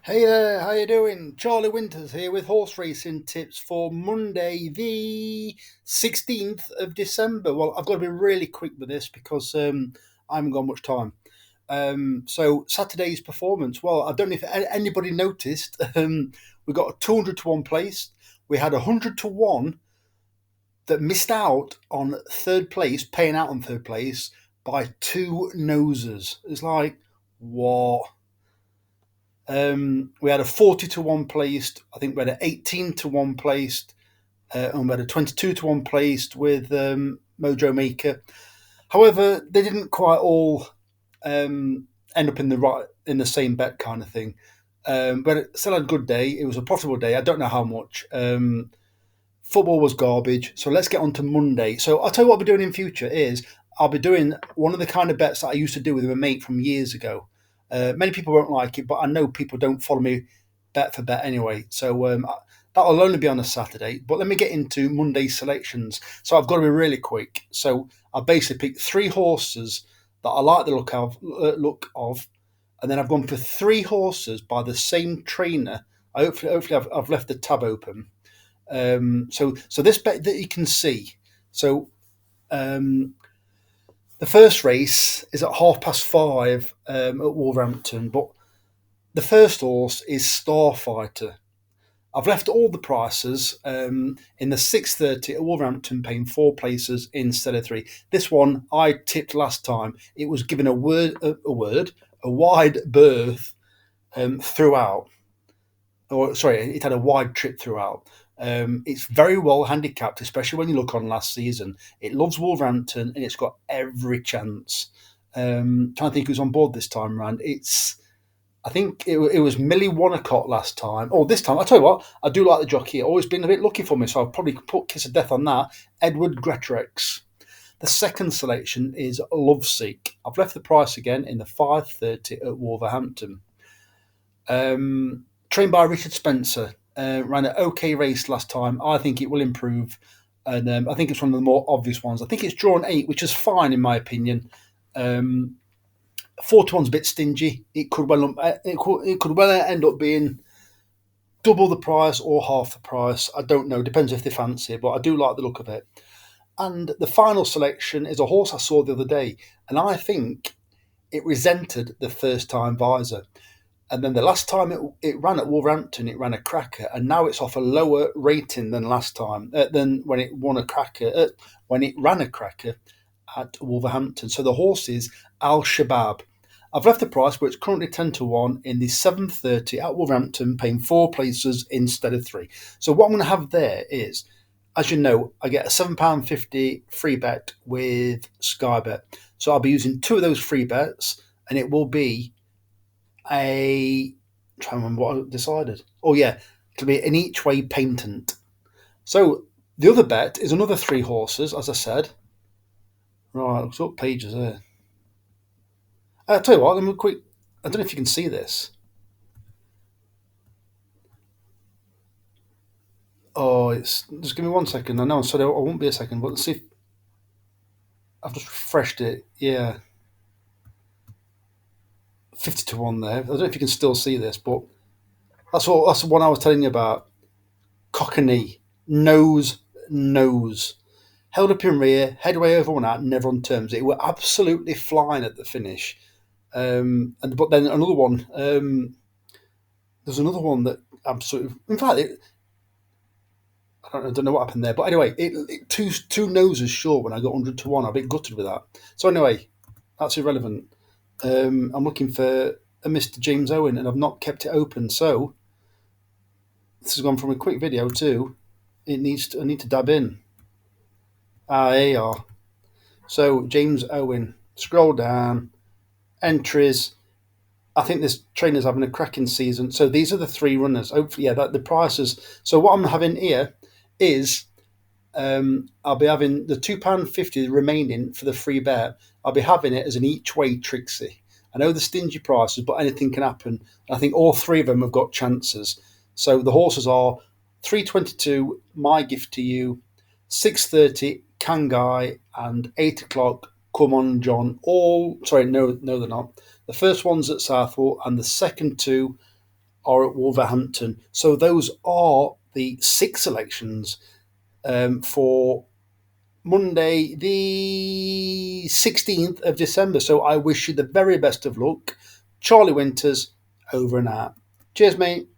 Hey there, how you doing? Charlie Winters here with horse racing tips for Monday, the 16th of December. Well, I've got to be really quick with this because I haven't got much time. So Saturday's performance. Well, I don't know if anybody noticed. We got a 200 to 1 place. We had 100 to 1 that missed out on third place, paying out on third place by two noses. It's like, what? We had a 40 to 1 placed. I think we had an 18 to 1 placed. And we had a 22 to 1 placed with Mojo Maker. However, they didn't quite all end up in the same bet kind of thing. But it still had a good day. It was a profitable day. I don't know how much. Football was garbage. So let's get on to Monday. So I'll tell you what I'll be doing in future is I'll be doing one of the kind of bets that I used to do with a mate from years ago. Many people won't like it, but I know people don't follow me bet for bet anyway. So that'll only be on a Saturday. But let me get into Monday's selections. So I've got to be really quick. So I basically picked three horses that I like the look of, and then I've gone for three horses by the same trainer. Hopefully I've left the tab open. So this bet that you can see. So um, the first race is at 5:30 at Wolverhampton, but the first horse is Starfighter. I've left all the prices in the 6:30 at Wolverhampton, paying four places instead of three. This one I tipped last time. It was given a wide berth throughout. Or sorry, it had a wide trip throughout. It's very well handicapped, especially when you look on last season. It loves Wolverhampton and it's got every chance. Trying to think who's on board this time around. I think it was Millie Wanacott last time. Oh, this time, I tell you what, I do like the jockey. Always been a bit lucky for me, so I'll probably put Kiss of Death on that. Edward Gretrex. The second selection is Loveseek. I've left the price again in the 5:30 at Wolverhampton. Trained by Richard Spencer, ran an okay race last time. I think it will improve, and I think it's one of the more obvious ones. I think it's drawn eight, which is fine in my opinion. 4 to 1's a bit stingy. It could well end up being double the price or half the price. I don't know. Depends if they fancy it, but I do like the look of it. And the final selection is a horse I saw the other day, and I think it resented the first time visor. And then the last time it ran at Wolverhampton, it ran a cracker, and now it's off a lower rating than last time, than when it won a cracker, when it ran a cracker at Wolverhampton. So the horse is Al Shabab. I've left the price, but it's currently 10 to 1 in the 7:30 at Wolverhampton, paying four places instead of three. So what I'm going to have there is, as you know, I get a £7.50 free bet with Sky Bet. So I'll be using two of those free bets, and it will be I'm trying to remember what I decided. Oh yeah, it'll be an each way patent. So the other bet is another three horses, as I said. Right, what pages there? I'll tell you what, let me quick. I don't know if you can see this. Oh, it's just give me 1 second. I know, sorry, I won't be a second, but let's see if I've just refreshed it. Yeah, 50 to 1 there. I don't know if you can still see this, but that's the one I was telling you about. Cockney, nose. Held up in rear, headway over one out, never on terms. It were absolutely flying at the finish. But then another one. There's another one that absolutely. In fact, I don't know what happened there. But anyway, two noses short when I got 100 to 1. I'm a bit gutted with that. So anyway, that's irrelevant. I'm looking for a Mr. James Owen, and I've not kept it open. So this has gone from a quick video to I need to dab in. Ah, there you are. So James Owen. Scroll down. Entries. I think this trainer's having a cracking season. So these are the three runners. Hopefully, yeah, the prices. So what I'm having here is I'll be having the £2.50 remaining for the free bet. I'll be having it as an each way Trixie. I know the stingy prices, but anything can happen. I think all three of them have got chances. So the horses are 3:22, My Gift to You, 6:30, Kangai, and 8 o'clock, Come On John. All sorry, no, they're not. The first one's at Southall, and the second two are at Wolverhampton. So those are the 6 selections for Monday, the 16th of December. So I wish you the very best of luck. Charlie Winters, over and out. Cheers, mate.